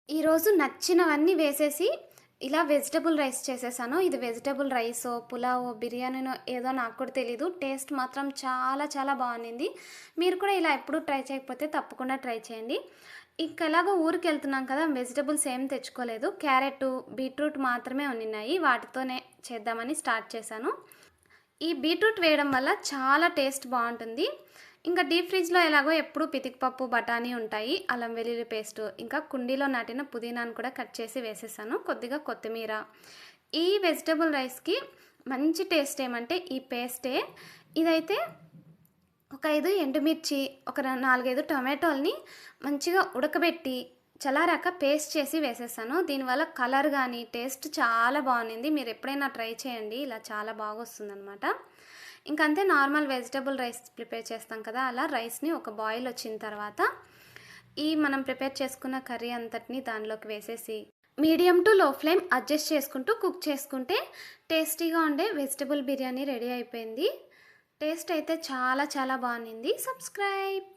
ఈరోజు నచ్చినవన్నీ వేసేసి ఇలా వెజిటబుల్ రైస్ చేసేసాను. ఇది వెజిటబుల్ రైసో, పులావో, బిర్యానీనో ఏదో నాకు కూడా తెలీదు. టేస్ట్ మాత్రం చాలా చాలా బావుండింది. మీరు కూడా ఇలా ఎప్పుడూ ట్రై చేయకపోతే తప్పకుండా ట్రై చేయండి. ఇంక ఎలాగో ఊరికెళ్తున్నాం కదా! వెజిటబుల్స్ ఏం తెచ్చుకోలేదు. క్యారెట్టు, బీట్రూట్ మాత్రమే ఉండిన్నాయి. వాటితోనే చేద్దామని స్టార్ట్ చేశాను. ఈ బీట్రూట్ వేయడం వల్ల చాలా టేస్ట్ బావుంటుంది. ఇంకా డీప్ ఫ్రిడ్జ్‌లో ఎలాగో ఎప్పుడూ పితికిపప్పు, బఠానీ ఉంటాయి. అల్లం వెల్లుల్లి పేస్టు, ఇంకా కుండీలో నాటిన పుదీనాను కూడా కట్ చేసి వేసేసాను. కొద్దిగా కొత్తిమీర. ఈ వెజిటబుల్ రైస్‌కి మంచి టేస్ట్ ఏమంటే ఈ పేస్టే. ఇదైతే ఒక 5 ఎండుమిర్చి, ఒక 4, 5 టొమాటోల్ని మంచిగా ఉడకబెట్టి చల్లారాక పేస్ట్ చేసి వేసేసాను. దీనివల్ల కలర్ గానీ, టేస్ట్ చాలా బావుండింది. మీరు ఎప్పుడైనా ట్రై చేయండి. ఇలా చాలా బాగొస్తుందనమాట. ఇంకంతే నార్మల్ వెజిటబుల్ రైస్ ప్రిపేర్ చేస్తాం కదా! అలా రైస్‌ని ఒక బాయిల్ వచ్చిన తర్వాత మనం ప్రిపేర్ చేసుకున్న కర్రీ అంతటిని దానిలోకి వేసేసి మీడియం టు లో ఫ్లేమ్ అడ్జస్ట్ చేసుకుంటూ కుక్ చేసుకుంటే టేస్టీగా ఉండే వెజిటబుల్ బిర్యానీ రెడీ అయిపోయింది. టేస్ట్ అయితే చాలా చాలా బావుండింది. సబ్స్క్రైబ్.